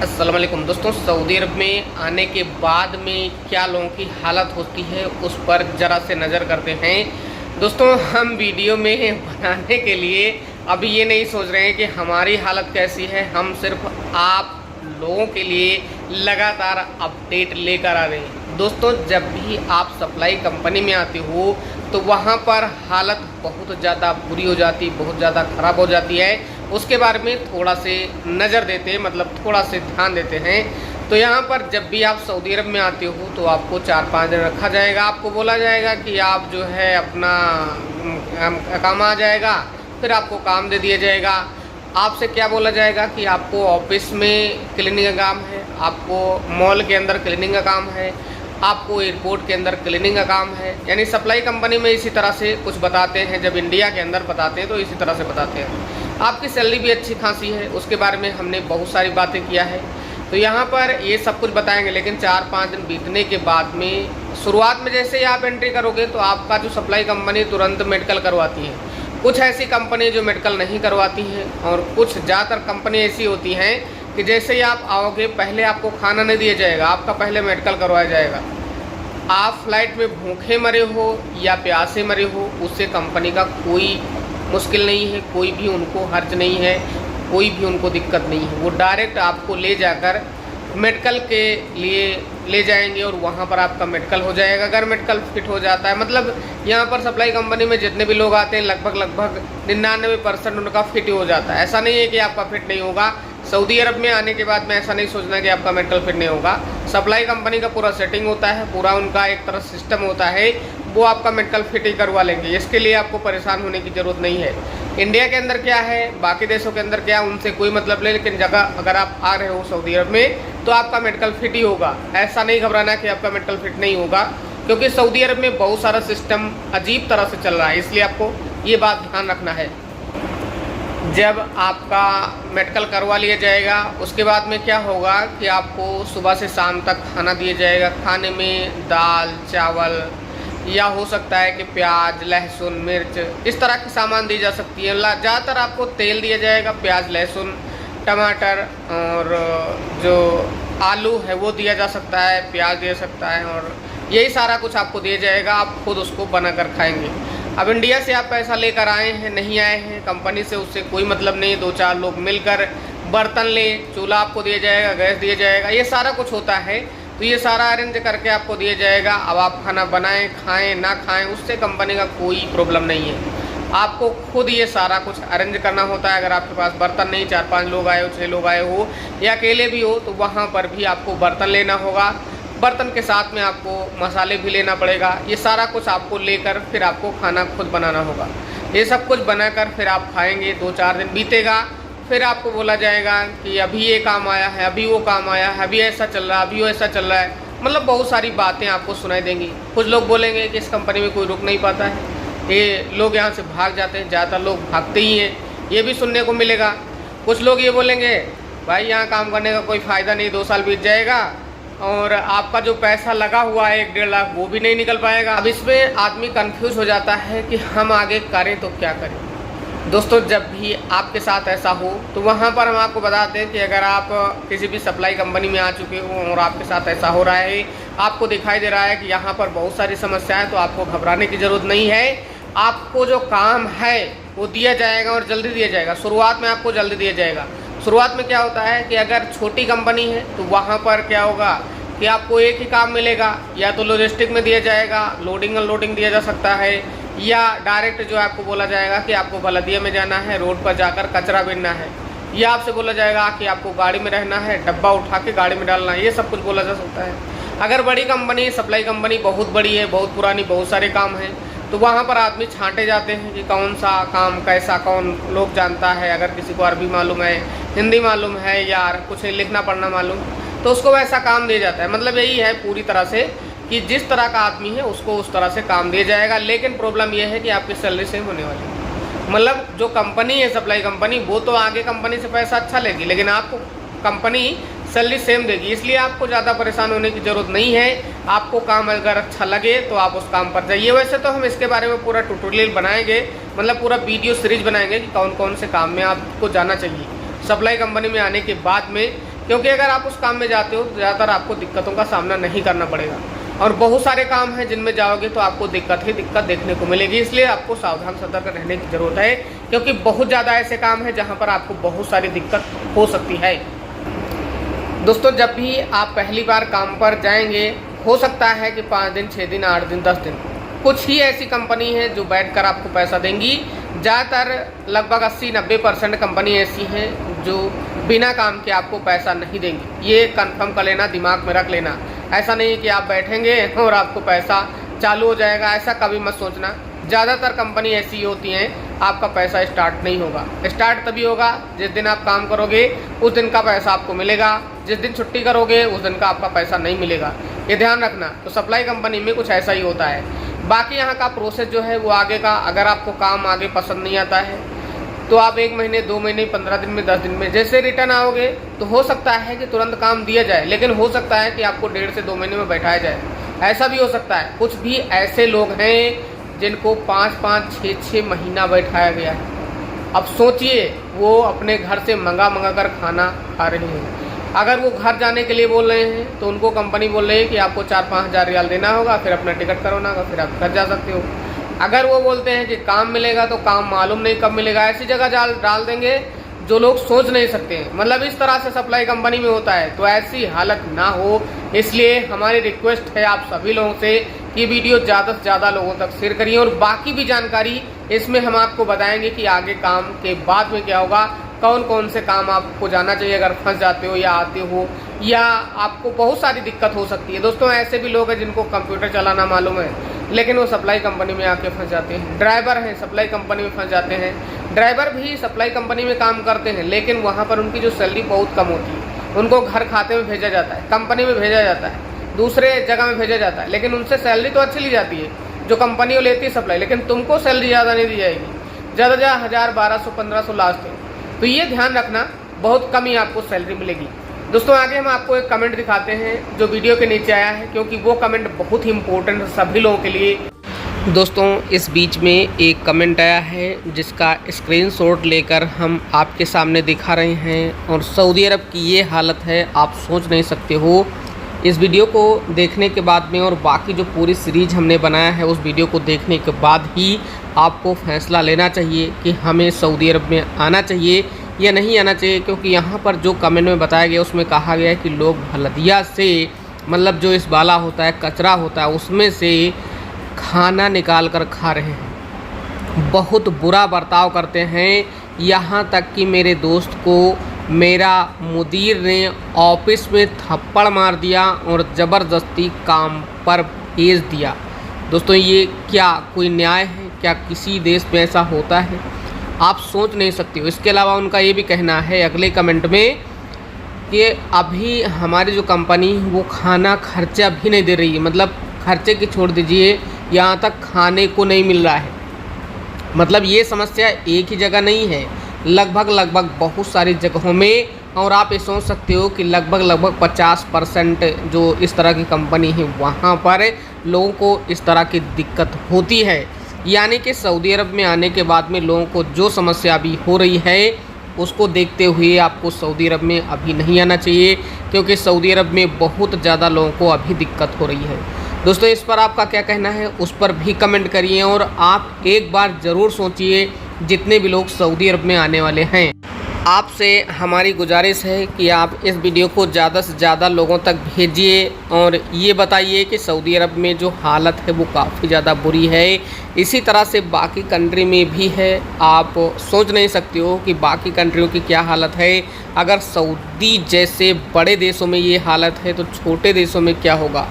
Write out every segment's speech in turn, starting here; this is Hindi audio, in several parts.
अस्सलाम वालेकुम दोस्तों, सऊदी अरब में आने के बाद में क्या लोगों की हालत होती है उस पर ज़रा से नज़र करते हैं। दोस्तों, हम वीडियो में बनाने के लिए अभी ये नहीं सोच रहे हैं कि हमारी हालत कैसी है। हम सिर्फ आप लोगों के लिए लगातार अपडेट लेकर आ रहे हैं। दोस्तों, जब भी आप सप्लाई कंपनी में आते हो तो वहाँ पर हालत बहुत ज़्यादा बुरी हो जाती, बहुत ज़्यादा ख़राब हो जाती है। उसके बारे में थोड़ा से नज़र देते हैं, मतलब थोड़ा से ध्यान देते हैं। तो यहाँ पर जब भी आप सऊदी अरब में आते हो तो आपको 4-5 दिन रखा जाएगा। आपको बोला जाएगा कि आप जो है अपना काम आ जाएगा, फिर आपको काम दे दिया जाएगा। आपसे क्या बोला जाएगा कि आपको ऑफिस में क्लीनिंग का काम है, आपको मॉल के अंदर क्लीनिंग का काम है, आपको एयरपोर्ट के अंदर क्लीनिंग का काम है। यानी सप्लाई कंपनी में इसी तरह से कुछ बताते हैं। जब इंडिया के अंदर बताते हैं तो इसी तरह से बताते हैं। आपकी सैलरी भी अच्छी खासी है, उसके बारे में हमने बहुत सारी बातें किया है। तो यहाँ पर ये सब कुछ बताएंगे, लेकिन 4-5 दिन बीतने के बाद में शुरुआत में जैसे ही आप एंट्री करोगे तो आपका जो सप्लाई कंपनी तुरंत मेडिकल करवाती है। कुछ ऐसी कंपनी जो मेडिकल नहीं करवाती हैं, और कुछ ज़्यादातर कंपनी ऐसी होती हैं कि जैसे ही आप आओगे पहले आपको खाना नहीं दिया जाएगा, आपका पहले मेडिकल करवाया जाएगा। आप फ्लाइट में भूखे मरे हो या प्यासे मरे हो, उससे कंपनी का कोई मुश्किल नहीं है, कोई भी उनको हर्ज नहीं है, कोई भी उनको दिक्कत नहीं है। वो डायरेक्ट आपको ले जाकर मेडिकल के लिए ले जाएंगे और वहाँ पर आपका मेडिकल हो जाएगा। अगर मेडिकल फिट हो जाता है, मतलब यहाँ पर सप्लाई कंपनी में जितने भी लोग आते हैं लगभग 99% उनका फिट हो जाता है। ऐसा नहीं है कि आपका फिट नहीं होगा। सऊदी अरब में आने के बाद में ऐसा नहीं सोचना कि आपका मेडिकल फिट नहीं होगा। सप्लाई कंपनी का पूरा सेटिंग होता है, पूरा उनका एक तरह सिस्टम होता है, वो आपका मेडिकल फिट ही करवा लेंगे। इसके लिए आपको परेशान होने की ज़रूरत नहीं है। इंडिया के अंदर क्या है, बाकी देशों के अंदर क्या है, उनसे कोई मतलब नहीं। लेकिन जगह अगर आप आ रहे हो सऊदी अरब में तो आपका मेडिकल फिट ही होगा। ऐसा नहीं घबराना कि आपका मेडिकल फिट नहीं होगा, क्योंकि सऊदी अरब में बहुत सारा सिस्टम अजीब तरह से चल रहा है। इसलिए आपको ये बात ध्यान रखना है। जब आपका मेडिकल करवा लिया जाएगा उसके बाद में क्या होगा कि आपको सुबह से शाम तक खाना दिया जाएगा। खाने में दाल चावल या हो सकता है कि प्याज लहसुन मिर्च इस तरह की सामान दी जा सकती है। ज़्यादातर आपको तेल दिया जाएगा, प्याज लहसुन टमाटर और जो आलू है वो दिया जा सकता है, प्याज दिया सकता है, और यही सारा कुछ आपको दिया जाएगा। आप खुद उसको बनाकर खाएंगे। अब इंडिया से आप पैसा लेकर आए हैं, नहीं आए हैं कंपनी से, उससे कोई मतलब नहीं। 2-4 लोग मिलकर बर्तन ले, चूल्हा आपको दिया जाएगा, गैस दिया जाएगा, ये सारा कुछ होता है। तो ये सारा अरेंज करके आपको दिया जाएगा। अब आप खाना बनाएं, खाएं ना खाएं, उससे कंपनी का कोई प्रॉब्लम नहीं है। आपको खुद ये सारा कुछ अरेंज करना होता है। अगर आपके पास बर्तन नहीं, 4-5 लोग आए हो, 6 लोग आए हो या अकेले भी हो, तो वहाँ पर भी आपको बर्तन लेना होगा। बर्तन के साथ में आपको मसाले भी लेना पड़ेगा। ये सारा कुछ आपको लेकर फिर आपको खाना खुद बनाना होगा। ये सब कुछ बनाकर फिर आप खाएंगे। 2-4 दिन बीतेगा, फिर आपको बोला जाएगा कि अभी ये काम आया है, अभी वो काम आया है, अभी ऐसा चल रहा है, अभी वो ऐसा चल रहा है। मतलब बहुत सारी बातें आपको सुनाई देंगी। कुछ लोग बोलेंगे कि इस कंपनी में कोई रुक नहीं पाता है, ये लोग यहाँ से भाग जाते हैं। ज़्यादातर लोग भागते ही हैं, ये भी सुनने को मिलेगा। कुछ लोग ये बोलेंगे भाई यहाँ काम करने का कोई फ़ायदा नहीं, 2 साल बीत जाएगा और आपका जो पैसा लगा हुआ है 1-1.5 लाख वो भी नहीं निकल पाएगा। अब इसमें आदमी कंफ्यूज हो जाता है कि हम आगे करें तो क्या करें। दोस्तों, जब भी आपके साथ ऐसा हो तो वहाँ पर हम आपको बताते हैं कि अगर आप किसी भी सप्लाई कंपनी में आ चुके हो और आपके साथ ऐसा हो रहा है, आपको दिखाई दे रहा है कि यहाँ पर बहुत सारी समस्याएं, तो आपको घबराने की ज़रूरत नहीं है। आपको जो काम है वो दिया जाएगा और जल्दी दिया जाएगा। शुरुआत में आपको जल्दी दिया जाएगा। शुरुआत में क्या होता है कि अगर छोटी कंपनी है तो वहाँ पर क्या होगा कि आपको एक ही काम मिलेगा, या तो लॉजिस्टिक में दिया जाएगा, लोडिंग अनलोडिंग दिया जा सकता है, या डायरेक्ट जो आपको बोला जाएगा कि आपको बलदिया में जाना है, रोड पर जाकर कचरा बीनना है, या आपसे बोला जाएगा कि आपको गाड़ी में रहना है, डब्बा उठा के गाड़ी में डालना है। ये सब कुछ बोला जा सकता है। अगर बड़ी कंपनी, सप्लाई कंपनी बहुत बड़ी है, बहुत पुरानी, बहुत सारे काम हैं, तो वहाँ पर आदमी छांटे जाते हैं कि कौन सा काम कैसा कौन लोग जानता है। अगर किसी को अरबी मालूम है, हिंदी मालूम है, या कुछ लिखना पढ़ना मालूम, तो उसको वैसा काम दिया जाता है। मतलब यही है पूरी तरह से कि जिस तरह का आदमी है उसको उस तरह से काम दिया जाएगा। लेकिन प्रॉब्लम यह है कि आपकी सैलरी सेम होने वाली है। मतलब जो कंपनी है सप्लाई कंपनी, वो तो आगे कंपनी से पैसा अच्छा लेगी, लेकिन आपको कंपनी सैलरी सेम देगी। इसलिए आपको ज़्यादा परेशान होने की ज़रूरत नहीं है। आपको काम अगर अच्छा लगे तो आप उस काम पर जाइए। वैसे तो हम इसके बारे में पूरा ट्यूटोरियल बनाएंगे, मतलब पूरा वीडियो सीरीज बनाएंगे कि कौन कौन से काम में आपको जाना चाहिए। सप्लाई कंपनी में आने के बाद में क्योंकि अगर आप उस काम में जाते हो तो ज़्यादातर आपको दिक्कतों का सामना नहीं करना पड़ेगा, और बहुत सारे काम हैं जिनमें जाओगे तो आपको दिक्कत ही दिक्कत देखने को मिलेगी। इसलिए आपको सावधान सतर्क रहने की ज़रूरत है, क्योंकि बहुत ज़्यादा ऐसे काम हैं जहाँ पर आपको बहुत सारी दिक्कत हो सकती है। दोस्तों, जब भी आप पहली बार काम पर जाएंगे, हो सकता है कि 5 दिन, 6 दिन, 8 दिन, 10 दिन, कुछ ही ऐसी कंपनी है जो बैठकर आपको पैसा देंगी। ज़्यादातर लगभग 80-90% कंपनी ऐसी हैं जो बिना काम के आपको पैसा नहीं देंगी। ये कंफर्म कर लेना, दिमाग में रख लेना। ऐसा नहीं कि आप बैठेंगे और आपको पैसा चालू हो जाएगा, ऐसा कभी मत सोचना। ज़्यादातर कंपनी ऐसी होती हैं, आपका पैसा स्टार्ट नहीं होगा। स्टार्ट तभी होगा जिस दिन आप काम करोगे, उस दिन का पैसा आपको मिलेगा। जिस दिन छुट्टी करोगे उस दिन का आपका पैसा नहीं मिलेगा, ये ध्यान रखना। तो सप्लाई कंपनी में कुछ ऐसा ही होता है। बाकी यहाँ का प्रोसेस जो है वो आगे का, अगर आपको काम आगे पसंद नहीं आता है तो आप 1 महीने, 2 महीने, 15 दिन में, 10 दिन में जैसे रिटर्न आओगे तो हो सकता है कि तुरंत काम दिया जाए, लेकिन हो सकता है कि आपको 1.5 से 2 महीने में बैठाया जाए। ऐसा भी हो सकता है। कुछ भी ऐसे लोग हैं जिनको 5-5, 6-6 महीना बैठाया गया है। अब सोचिए, वो अपने घर से मंगा कर खाना खा रहे हैं। अगर वो घर जाने के लिए बोल रहे हैं तो उनको कंपनी बोल रही है कि आपको 4-5 हज़ार रियाल देना होगा, फिर अपना टिकट करवाना होगा, फिर आप घर जा सकते हो। अगर वो बोलते हैं कि काम मिलेगा तो काम मालूम नहीं कब मिलेगा, ऐसी जगह डाल देंगे जो लोग सोच नहीं सकते हैं। मतलब इस तरह से सप्लाई कंपनी में होता है। तो ऐसी हालत ना हो, इसलिए हमारी रिक्वेस्ट है आप सभी लोगों से कि वीडियो ज़्यादा से ज़्यादा लोगों तक शेयर करिए, और बाकी भी जानकारी इसमें हम आपको बताएंगे कि आगे काम के बाद में क्या होगा, कौन कौन से काम आपको जाना चाहिए अगर फंस जाते हो या आते हो, या आपको बहुत सारी दिक्कत हो सकती है। दोस्तों, ऐसे भी लोग हैं जिनको कंप्यूटर चलाना मालूम है, लेकिन वो सप्लाई कंपनी में आके फंस जाते हैं। ड्राइवर हैं, सप्लाई कंपनी में फंस जाते हैं। ड्राइवर भी सप्लाई कंपनी में काम करते हैं, लेकिन वहाँ पर उनकी जो सैलरी बहुत कम होती है। उनको घर खाते में भेजा जाता है, कंपनी में भेजा जाता है, दूसरे जगह में भेजा जाता है, लेकिन उनसे सैलरी तो अच्छी ली जाती है जो कंपनी वो लेती है सप्लाई, लेकिन तुमको सैलरी ज़्यादा नहीं दी जाएगी। ज़्यादा 1000, 1200, 1500 लास्ट है। तो ये ध्यान रखना, बहुत कम ही आपको सैलरी मिलेगी। दोस्तों, आगे हम आपको एक कमेंट दिखाते हैं जो वीडियो के नीचे आया है, क्योंकि वो कमेंट बहुत ही इम्पोर्टेंट है सभी लोगों के लिए। दोस्तों, इस बीच में एक कमेंट आया है जिसका स्क्रीनशॉट लेकर हम आपके सामने दिखा रहे हैं, और सऊदी अरब की ये हालत है, आप सोच नहीं सकते हो। इस वीडियो को देखने के बाद में और बाकी जो पूरी सीरीज हमने बनाया है उस वीडियो को देखने के बाद ही आपको फैसला लेना चाहिए कि हमें सऊदी अरब में आना चाहिए या नहीं आना चाहिए। क्योंकि यहाँ पर जो कमेंट में बताया गया उसमें कहा गया है कि लोग हल्दिया से, मतलब जो इस बाला होता है, कचरा होता है, उसमें से खाना निकाल कर खा रहे हैं। बहुत बुरा बर्ताव करते हैं। यहाँ तक कि मेरे दोस्त को मेरा मुदीर ने ऑफिस में थप्पड़ मार दिया और ज़बरदस्ती काम पर भेज दिया। दोस्तों, ये क्या कोई न्याय है? क्या किसी देश में ऐसा होता है? आप सोच नहीं सकते हो। इसके अलावा उनका ये भी कहना है अगले कमेंट में कि अभी हमारी जो कंपनी वो खाना खर्चा भी नहीं दे रही है। मतलब खर्चे की छोड़ दीजिए, यहाँ तक खाने को नहीं मिल रहा है। मतलब ये समस्या एक ही जगह नहीं है, लगभग बहुत सारी जगहों में। और आप ये सोच सकते हो कि लगभग 50% जो इस तरह की कंपनी है वहाँ पर लोगों को इस तरह की दिक्कत होती है। यानी कि सऊदी अरब में आने के बाद में लोगों को जो समस्या अभी हो रही है उसको देखते हुए आपको सऊदी अरब में अभी नहीं आना चाहिए, क्योंकि सऊदी अरब में बहुत ज़्यादा लोगों को अभी दिक्कत हो रही है। दोस्तों, इस पर आपका क्या कहना है उस पर भी कमेंट करिए, और आप एक बार ज़रूर सोचिए जितने भी लोग सऊदी अरब में आने वाले हैं। आपसे हमारी गुजारिश है कि आप इस वीडियो को ज़्यादा से ज़्यादा लोगों तक भेजिए और ये बताइए कि सऊदी अरब में जो हालत है वो काफ़ी ज़्यादा बुरी है। इसी तरह से बाकी कंट्री में भी है। आप सोच नहीं सकते हो कि बाकी कंट्रियों की क्या हालत है। अगर सऊदी जैसे बड़े देशों में ये हालत है तो छोटे देशों में क्या होगा।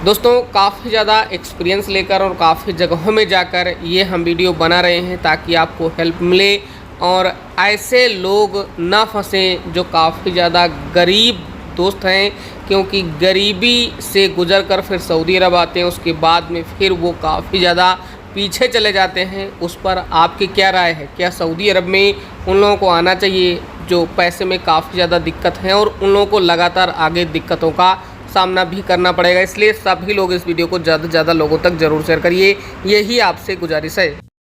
दोस्तों, काफ़ी ज़्यादा एक्सपीरियंस लेकर और काफ़ी जगहों में जाकर ये हम वीडियो बना रहे हैं ताकि आपको हेल्प मिले और ऐसे लोग ना फंसें जो काफ़ी ज़्यादा गरीब दोस्त हैं, क्योंकि गरीबी से गुजरकर फिर सऊदी अरब आते हैं, उसके बाद में फिर वो काफ़ी ज़्यादा पीछे चले जाते हैं। उस पर आपकी क्या राय है? क्या सऊदी अरब में उन लोगों को आना चाहिए जो पैसे में काफ़ी ज़्यादा दिक्कत है और उन लोगों को लगातार आगे दिक्कतों का सामना भी करना पड़ेगा? इसलिए सभी लोग इस वीडियो को ज़्यादा से ज़्यादा लोगों तक ज़रूर शेयर करिए, यही आपसे गुजारिश है।